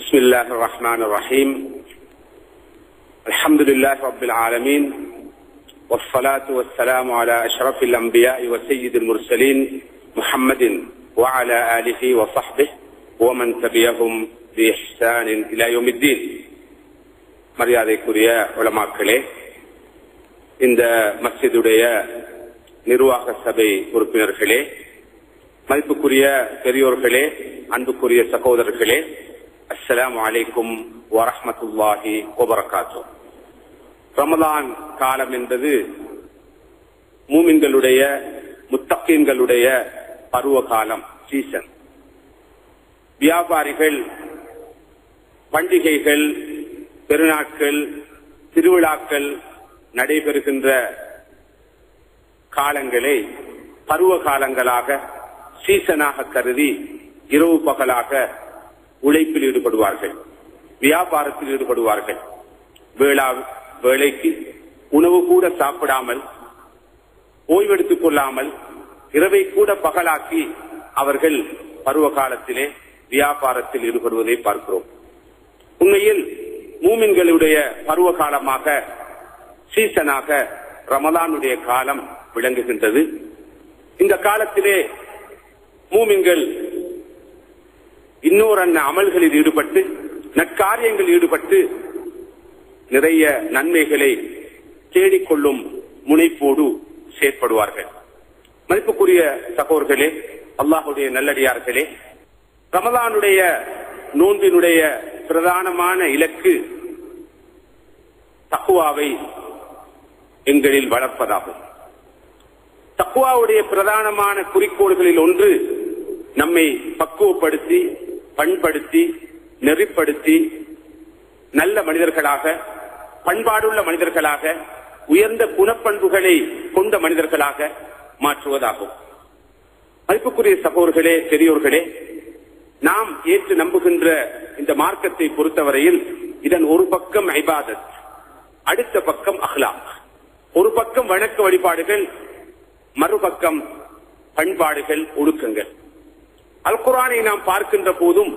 بسم الله الرحمن الرحيم الحمد لله رب العالمين والصلاة والسلام على أشرف الأنبياء وسيد المرسلين محمد وعلى آله وصحبه ومن تبعهم بإحسان إلى يوم الدين. மரியாதைக்குரிய உலமாக்களே, இந்த மஸ்ஜிதுடைய நிர்வாக சபை உறுப்பினர்களே, மதிப்புக்குரிய பெரியோர்களே, அன்புக்குரிய சகோதரர்களே, அஸ்ஸலாமு அலைக்கும் வரஹ்மத்துல்லாஹி வபரகாத்துஹு. ரமலான் காலம் என்பது மூமின்களுடைய முத்தகீன்களுடைய பருவ காலம், சீசன். வியாபாரிகள் பண்டிகைகள், பெருநாட்கள், திருவிழாக்கள் நடைபெறுகின்ற காலங்களை பருவ காலங்களாக, சீசனாக கருதி இரவு பகலாக உழைப்பில் ஈடுபடுவார்கள், வியாபாரத்தில் ஈடுபடுவார்கள். வேளைக்கு உணவு கூட சாப்பிடாமல், ஓய்வெடுத்துக் கொள்ளாமல், இரவை கூட பகலாக்கி அவர்கள் பருவ காலத்திலே வியாபாரத்தில் ஈடுபடுவதை பார்க்கிறோம். உண்மையில் மூமின்களுடைய பருவ காலமாக, சீசனாக ரமலானுடைய காலம் விளங்குகின்றது. இந்த காலத்திலே மூமின்கள் இன்னொரு அமல்களில் ஈடுபட்டு, நற்காரியங்களில் ஈடுபட்டு நிறைய நன்மைகளை தேடிக்கொள்ளும் முனைப்போடு செயற்படுவார்கள். மதிப்புக்குரிய சகோதரர்களே, அல்லாஹுடைய நல்லடியார்களே, ரமலானுடைய நோன்பினுடைய பிரதானமான இலக்கு தக்வாவை எங்களில் வளர்ப்பதாகும். தக்வாவுடைய பிரதானமான குறிக்கோள்களில் ஒன்று நம்மை பக்குவப்படுத்தி, பண்படுத்தி, நெறிப்படுத்தி நல்ல மனிதர்களாக, பண்பாடுள்ள மனிதர்களாக, உயர்ந்த குணப்பண்புகளை கொண்ட மனிதர்களாக மாற்றுவதாகும். மதிப்புக்குரிய சகோதரர்களே, பெரியோர்களே, நாம் ஏற்று நம்புகின்ற இந்த மார்க்கத்தை பொறுத்தவரையில் இதன் ஒரு பக்கம் இபாதத், அடுத்த பக்கம் அஹ்லாக். ஒரு பக்கம் வணக்க வழிபாடுகள், மறுபக்கம் பண்பாடுகள், ஒழுக்கங்கள். அல் குர்ஆனை நாம் பார்க்கின்ற போதும்,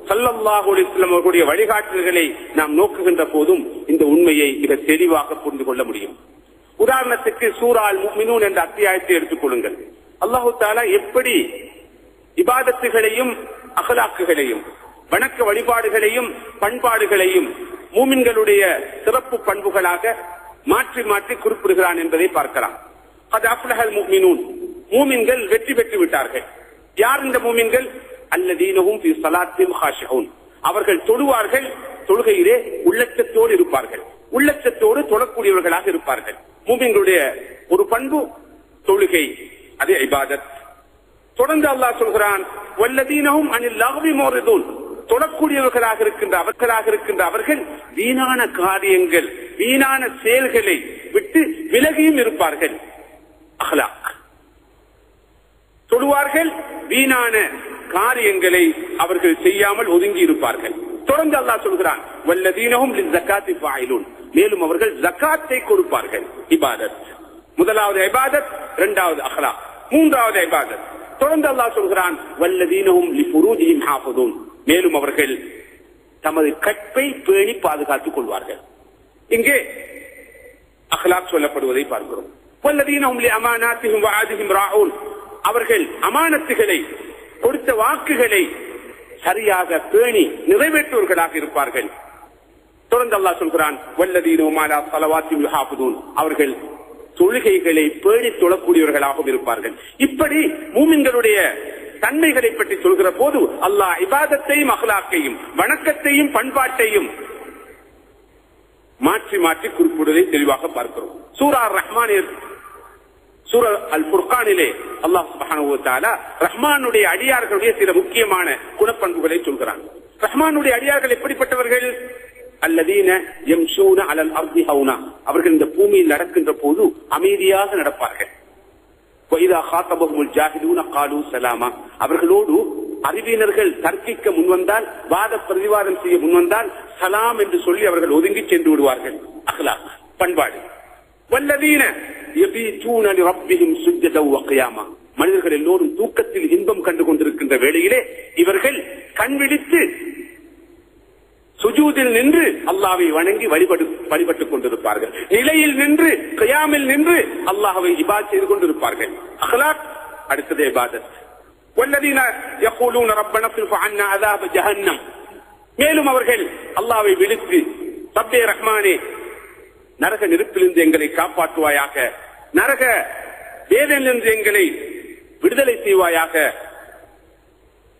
ஸல்லல்லாஹு அலைஹி வஸல்லம் அவர்களுடைய வழிகாட்டுதல்களை நாம் நோக்குகின்ற போதும் இந்த உண்மையை மிக தெளிவாக புரிந்து கொள்ள முடியும். உதாரணத்துக்கு சூரா அல் முஃமினூன் என்ற அத்தியாயத்தை எடுத்துக் கொள்ளுங்கள். அல்லாஹு தஆலா எப்படி இபாதத்துகளையும், அஹ்லாக்குகளையும், வணக்க வழிபாடுகளையும், பண்பாடுகளையும் மூமின்களுடைய சிறப்பு பண்புகளாக மாற்றி மாற்றி குறிப்பிடுகிறான் என்பதை பார்க்கலாம். அது அஃப்லஹல் முஃமினூன், மூமின்கள் வெற்றி பெற்று விட்டார்கள். யார் இந்த மூமின்கள்? அல்லதீனஹும் ஃபீ ஸலாத்திஹிம் காஷிஊன், அவர்கள் தொழுவார்கள், தொழுகையிலே உள்ளச்சத்தோடு இருப்பார்கள், உள்ளச்சத்தோடு தொழக்கூடியவர்களாக இருப்பார்கள். மூமின்களுடைய ஒரு பண்பு தொழுகை, அது இபாதத். தொடர்ந்து அல்லாஹ் சொல்கிறான், வல்லதீனஹும் அனில் லஹ்வி முரிதூன், தொழக்கூடியவர்களாக இருக்கின்ற அவர்கள் வீணான காரியங்கள், வீணான செயல்களை விட்டு விலகியும் இருப்பார்கள். அஹ்லாக், தொழுவார்கள், வீணான காரியங்களை அவர்கள் செய்யாமல் ஒதுங்கி இருப்பார்கள். தொடர்ந்து அல்லாஹ் சொல்கிறான், வல்லதீனஹும் லிஸ்ஸகாத்தி ஃபாயிலூன், மேலும் அவர்கள் ஜகாத்தை கொடுப்பார்கள். இபாதத், முதலாவது இபாதத், இரண்டாவது அஹ்லாக், மூன்றாவது இபாதத். தொடர்ந்து அல்லாஹ் சொல்கிறான், வல்லதீனஹும் லிஃபுரூஜிஹிம் ஹாஃபிதூன், மேலும் அவர்கள் தமது கற்பை பேணி பாதுகாத்துக் கொள்வார்கள். இங்கே அஹ்லாக் சொல்லப்படுவதை பார்க்கிறோம். வல்லதீனஹும் லிஅமானாத்திஹிம் வஅதிஹிம் ராஊன், அவர்கள் அமானத்துகளை, கொடுத்த வாக்குகளை சரியாக பேணி நிறைவேற்றுவர்களாக இருப்பார்கள். தொடர்ந்து அல்லாஹ் சொல்கிறான், வல்லதீனஹும் அலா ஸலவாத்திஹிம் யுஹாஃபிதூன், அவர்கள் தொழுகைகளை பேணி தொழக்கூடியவர்களாகவும் இருப்பார்கள். இப்படி மூமின்களுடைய தன்மைகளை பற்றி சொல்கிற போது அல்லாஹ் இபாதத்தையும், அஹ்லாக்கையும், வணக்கத்தையும், பண்பாட்டையும் மாற்றி மாற்றி குறிப்பிடுவதை தெளிவாக பார்க்கிறோம். சூரா ரஹ்மானில், சூரா அல் ஃபுர்கானிலே அல்லாஹ் சுப்ஹானஹு வ தஆலா ரஹ்மானுடைய அடியார்களுடைய சில முக்கியமான குணப்பண்புகளை சொல்கிறான். ரஹ்மானுடைய அடியார்கள் எப்படிப்பட்டவர்கள்? அல்லதீன யம்ஷூன அலல் அர்தி ஹௌனா, அவர்கள் இந்த பூமியில் நடக்கின்ற போது அமைதியாக நடப்பார்கள். வைதா காத்தபஹுல் ஜாஹிலூன காலூ ஸலாமா, அவர்களோடு அறிவியனர்கள் தர்க்கிக்க முன்வந்தால், வாத பிரதிவாதம் செய்ய முன்வந்தால் சலாம் என்று சொல்லி அவர்கள் ஒதுங்கி சென்று விடுவார்கள். அஹ்லாக், பண்பாடு. வல்லதீன யபீதூன லிரப்பிஹிம் சுஜ்ஜதன் வ கியாமா, மனிதர்கள் எல்லோரும் தூக்கத்தில் இன்பம் கண்டு கொண்டிருக்கின்ற வேளையிலே இவர்கள் கண் விழித்து சுஜூதில் நின்று அல்லாஹ்வை வணங்கி வழிபட்டுக் கொண்டிருப்பார்கள். நிலையில் நின்று கியாமில் நின்று அல்லாஹ்வை இபாதத் செய்து கொண்டிருப்பார்கள். அக்லாக் அடுத்தது இபாதத். வல்லதீன யகூலூன ரப்பனா ஸிஃப் அன்னா அஸாப ஜஹன்னம். மேலும் அவர்கள் அல்லாஹ்வை விழித்து ரப்பே ரஹ்மானே நரக நெருப்பிலிருந்து எங்களை காப்பாற்றுவாயாக, நரக வேதனையிலிருந்து எங்களை விடுதலை செய்வாயாக,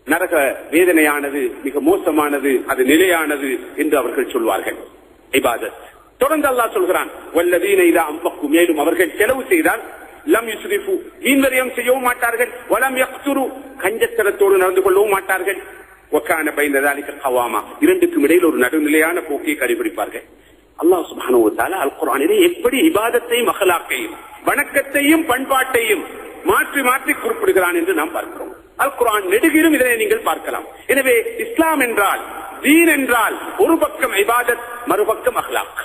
நரக வேதனையானது மிக மோசமானது, அது நிலையானது என்று அவர்கள் சொல்வார்கள். இபாதத். தொடர்ந்து அல்லாஹ் சொல்கிறான் வல்லதீன இதா அன்ஃபகு. மேலும் அவர்கள் செலவு செய்தால் லம் யுஸ்ரிஃபு வீண்வரியம் செய்யவும் மாட்டார்கள், வலம் யக்துரு கஞ்சத்தனத்தோடு நடந்து கொள்ளவும் மாட்டார்கள். வகான பைன ذلك قواما. இரண்டுக்கும் இடையில் ஒரு நடுநிலையான போக்கை கடைபிடிப்பார்கள். அல்லாஹ் சுப்ஹானஹு வ தஆலா அல் குர்ஆனிலே எப்படி இபாதத்தையும் அக்லாக்கையும் வணக்கத்தையும் பண்பாட்டையும் மாற்றி மாற்றி குறிப்பிடுகிறான் என்று நாம் பார்க்கிறோம். அல் குர்ஆன் நெடுகிலும் இதனை நீங்கள் பார்க்கலாம். எனவே இஸ்லாம் என்றால், தீன் என்றால் ஒரு பக்கம் இபாதத், மறுபக்கம் அக்லாக்.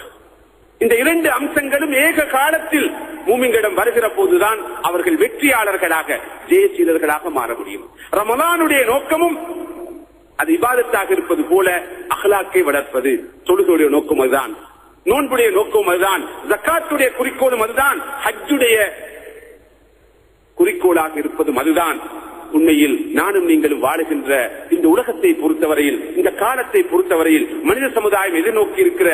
இந்த இரண்டு அம்சங்களும் ஏக காலத்தில் மூமின்களிடம் வருகிற போதுதான் அவர்கள் வெற்றியாளர்களாக ஜெயசீலர்களாக மாற முடியும். ரமலானுடைய நோக்கமும் அது இபாதத்தாக இருப்பது போல அக்லாக்கை வளர்ப்பது. தொழுகையுடைய நோக்கம் அதுதான், நோன்புடைய நோக்கம் அதுதான், ஜக்காத்துடைய குறிக்கோளும் அதுதான், ஹஜ்ஜுடைய குறிக்கோளாக இருப்பதும் அதுதான். உண்மையில் நானும் நீங்களும் வாழுகின்ற இந்த உலகத்தை பொறுத்தவரையில், இந்த காலத்தை பொறுத்தவரையில் மனித சமுதாயம் எதிர்நோக்கி இருக்கிற